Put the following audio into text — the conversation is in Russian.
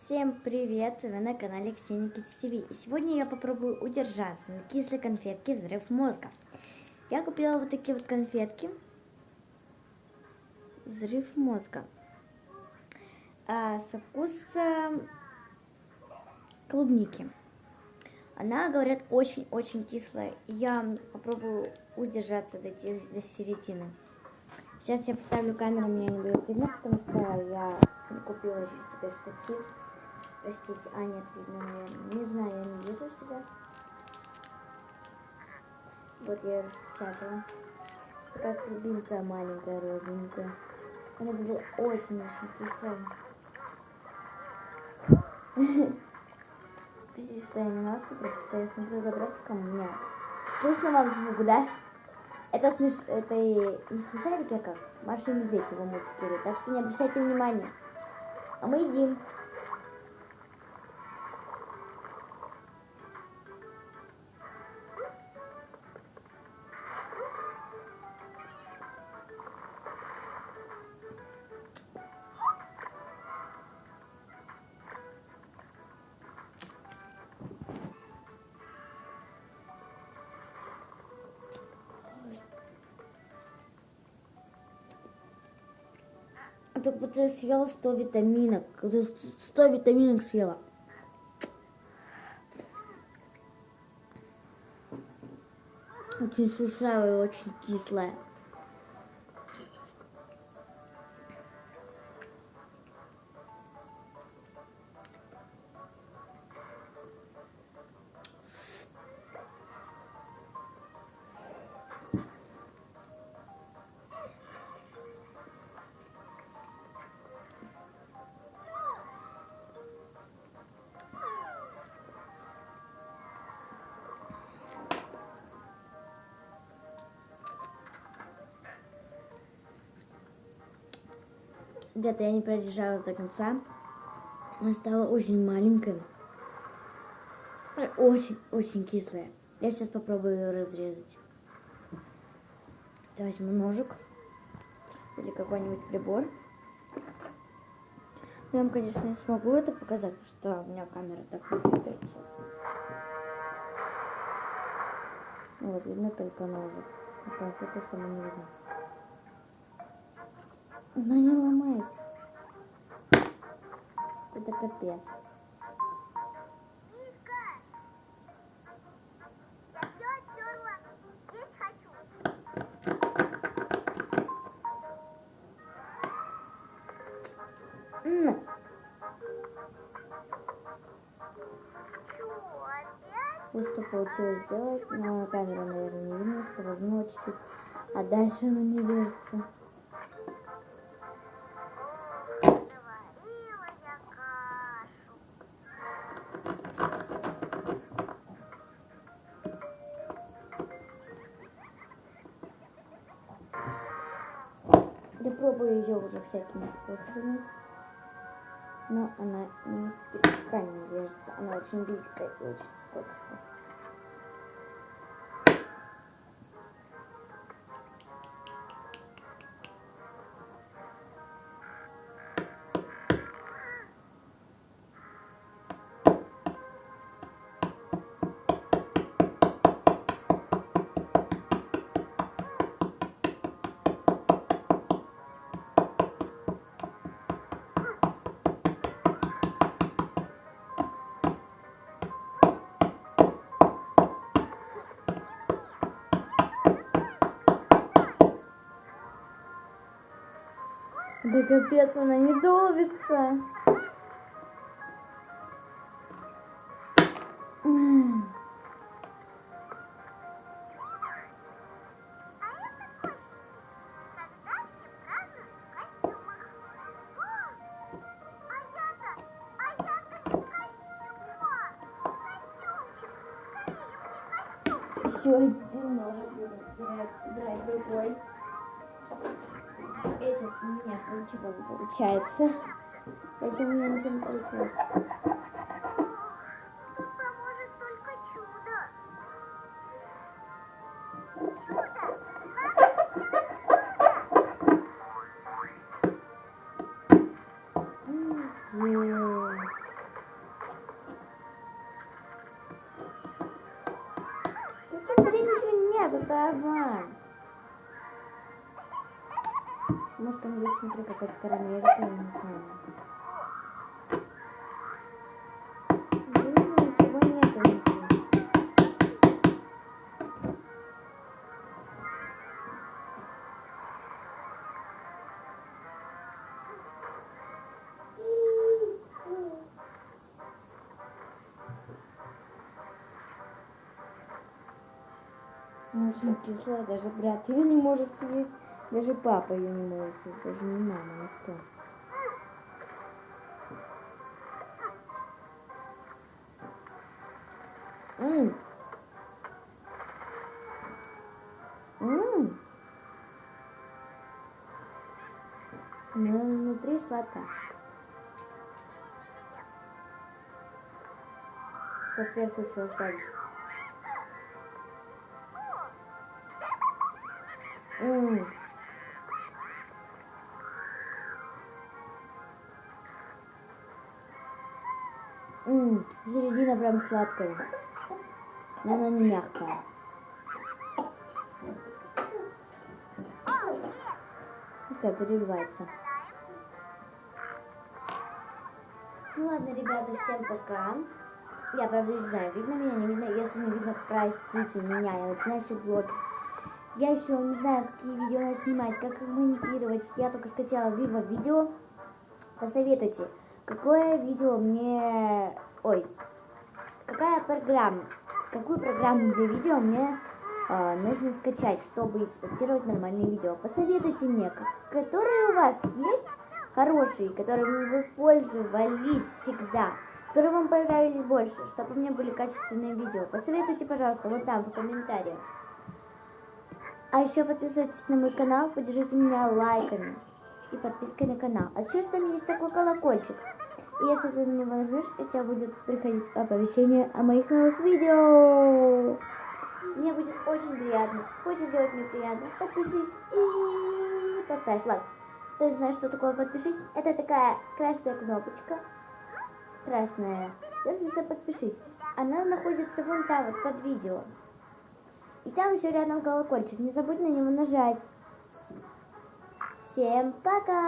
Всем привет! Вы на канале Ксения Кидс ТВ. И сегодня я попробую удержаться на кислой конфетке «Взрыв мозга». Я купила вот такие вот конфетки «Взрыв мозга» со вкусом клубники. Она, говорят, очень-очень кислая. Я попробую удержаться до середины. Сейчас я поставлю камеру, меня не будет видно, потому что я не купила еще себе штатив. Простите, нет, видно, наверное. Не знаю, я не вижу себя. Вот я распечатала. Такая клубинка маленькая, розовенькая. Она была очень-очень кислая. Простите, что я не на вас смотрю, потому что я смотрю за братиком. У меня слышно вам звук, да? Это и не смешарики, а как Маша и Медведь его мультикируют. Так что не обращайте внимания. А мы едим. Как будто я съела 100 витаминок. 100 витаминок съела. Очень шершавая, очень кислая. Ребята, я не продержалась до конца. Она стала очень маленькой. Очень-очень кислая. Я сейчас попробую ее разрезать. Я возьму ножик. Или какой-нибудь прибор. Я вам, конечно, не смогу это показать, потому что у меня камера так не двигается. Вот, видно только ножик. А конфета сама не видно. Она не ломается. Это капец. Вот что получилось сделать. На камеру, наверное, не видно. Сквознуло чуть-чуть. А дальше она не режется. Я пробую ее уже всякими способами. Но она никак не режется. Она очень липкая и очень скользкая. Да капец, она не долбится. Еще один ножик брать другой. Этот у меня ничего не получается. Этим у меня ничего не получается. Поможет только чудо. надо, давай. Может, там есть внутри какая-то карамелька, я не знаю. Блин, ничего нет внутри. Она очень кислая, даже брат ее не может съесть. Даже папа ее не может съесть, даже не мама, никто. Ммм. Ммм. Но внутри сладко. По сверху еще остались. Ммм. Середина прям сладкая. Но она не мягкая. Такая переливается. Ну ладно, ребята, всем пока. Я, правда, не знаю, видно меня, не видно. Если не видно, простите меня, я начинающий блогер. Я еще не знаю, какие видео надо снимать, как их монтировать. Я только скачала Vivo видео. Посоветуйте, какое видео мне... Ой, какая программа? Какую программу для видео мне нужно скачать, чтобы экспортировать нормальные видео? Посоветуйте мне, которые у вас есть хорошие, которыми вы пользовались всегда, которые вам понравились больше, чтобы у меня были качественные видео. Посоветуйте, пожалуйста, вот там в комментариях. А еще подписывайтесь на мой канал, поддержите меня лайками и подпиской на канал. А сейчас там есть такой колокольчик. И если ты на него нажмешь, у тебя будет приходить оповещение о моих новых видео. Мне будет очень приятно. Хочешь сделать мне приятно? Подпишись и поставь лайк. Кто не знает, что такое подпишись, это такая красная кнопочка. Красная. Написано подпишись. Она находится вон там вот под видео. И там еще рядом колокольчик. Не забудь на него нажать. Всем пока!